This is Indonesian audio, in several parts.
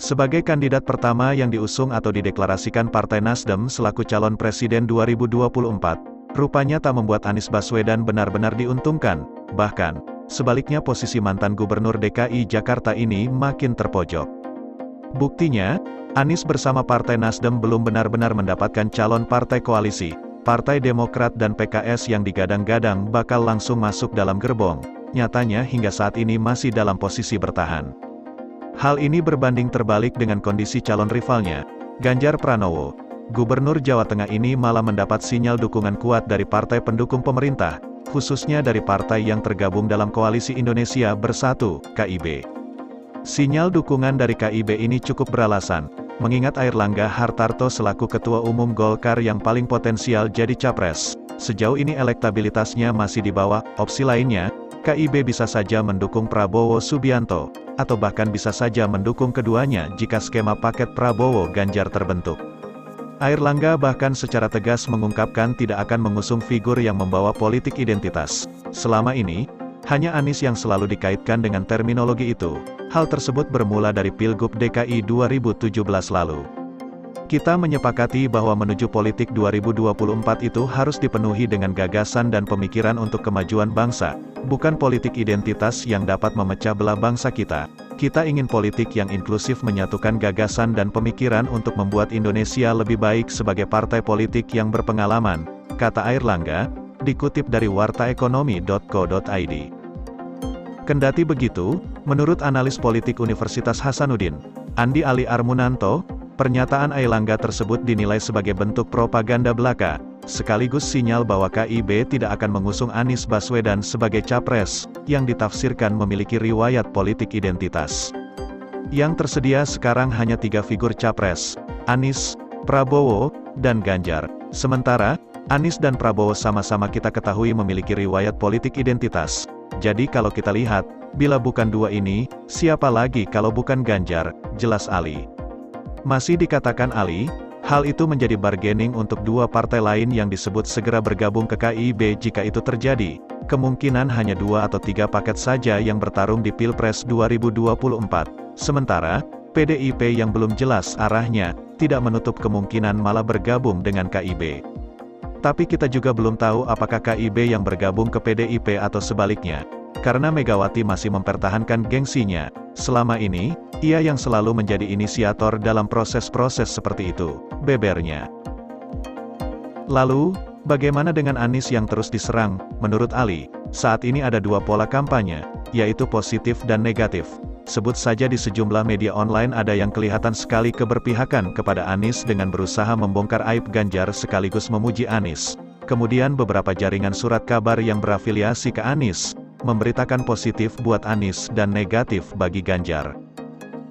Sebagai kandidat pertama yang diusung atau dideklarasikan Partai Nasdem selaku calon presiden 2024, rupanya tak membuat Anies Baswedan benar-benar diuntungkan. Bahkan, sebaliknya posisi mantan Gubernur DKI Jakarta ini makin terpojok. Buktinya, Anies bersama Partai Nasdem belum benar-benar mendapatkan calon partai koalisi. Partai Demokrat dan PKS yang digadang-gadang bakal langsung masuk dalam gerbong, nyatanya hingga saat ini masih dalam posisi bertahan. Hal ini berbanding terbalik dengan kondisi calon rivalnya, Ganjar Pranowo. Gubernur Jawa Tengah ini malah mendapat sinyal dukungan kuat dari partai pendukung pemerintah, khususnya dari partai yang tergabung dalam Koalisi Indonesia Bersatu, KIB. Sinyal dukungan dari KIB ini cukup beralasan, mengingat Airlangga Hartarto selaku Ketua Umum Golkar yang paling potensial jadi capres. Sejauh ini elektabilitasnya masih di bawah. Opsi lainnya, KIB bisa saja mendukung Prabowo Subianto, atau bahkan bisa saja mendukung keduanya jika skema paket Prabowo-Ganjar terbentuk. Airlangga bahkan secara tegas mengungkapkan tidak akan mengusung figur yang membawa politik identitas. Selama ini, hanya Anies yang selalu dikaitkan dengan terminologi itu. Hal tersebut bermula dari Pilgub DKI 2017 lalu. Kita menyepakati bahwa menuju politik 2024 itu harus dipenuhi dengan gagasan dan pemikiran untuk kemajuan bangsa, bukan politik identitas yang dapat memecah belah bangsa kita. Kita ingin politik yang inklusif menyatukan gagasan dan pemikiran untuk membuat Indonesia lebih baik sebagai partai politik yang berpengalaman, kata Airlangga, dikutip dari wartaekonomi.co.id. Kendati begitu, menurut analis politik Universitas Hasanuddin, Andi Ali Armunanto, pernyataan Airlangga tersebut dinilai sebagai bentuk propaganda belaka, sekaligus sinyal bahwa KIB tidak akan mengusung Anies Baswedan sebagai capres, yang ditafsirkan memiliki riwayat politik identitas. Yang tersedia sekarang hanya 3 figur capres, Anies, Prabowo, dan Ganjar. Sementara, Anies dan Prabowo sama-sama kita ketahui memiliki riwayat politik identitas. Jadi kalau kita lihat, bila bukan dua ini, siapa lagi kalau bukan Ganjar, jelas Ali. Masih dikatakan Ali, hal itu menjadi bargaining untuk dua partai lain yang disebut segera bergabung ke KIB jika itu terjadi. Kemungkinan hanya 2 atau 3 paket saja yang bertarung di Pilpres 2024. Sementara, PDIP yang belum jelas arahnya, tidak menutup kemungkinan malah bergabung dengan KIB. Tapi kita juga belum tahu apakah KIB yang bergabung ke PDIP atau sebaliknya. Karena Megawati masih mempertahankan gengsinya. Selama ini, ia yang selalu menjadi inisiator dalam proses-proses seperti itu, bebernya. Lalu, bagaimana dengan Anies yang terus diserang? Menurut Ali, saat ini ada 2 pola kampanye, yaitu positif dan negatif. Sebut saja di sejumlah media online ada yang kelihatan sekali keberpihakan kepada Anies dengan berusaha membongkar aib Ganjar sekaligus memuji Anies. Kemudian beberapa jaringan surat kabar yang berafiliasi ke Anies, memberitakan positif buat Anies dan negatif bagi Ganjar.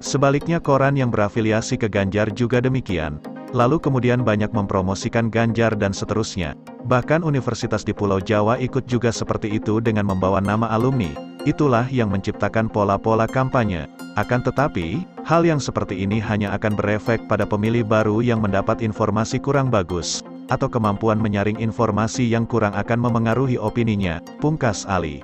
Sebaliknya koran yang berafiliasi ke Ganjar juga demikian. Lalu kemudian banyak mempromosikan Ganjar dan seterusnya. Bahkan universitas di Pulau Jawa ikut juga seperti itu dengan membawa nama alumni. Itulah yang menciptakan pola-pola kampanye. Akan tetapi, hal yang seperti ini hanya akan berefek pada pemilih baru yang mendapat informasi kurang bagus, atau kemampuan menyaring informasi yang kurang akan memengaruhi opininya, pungkas Ali.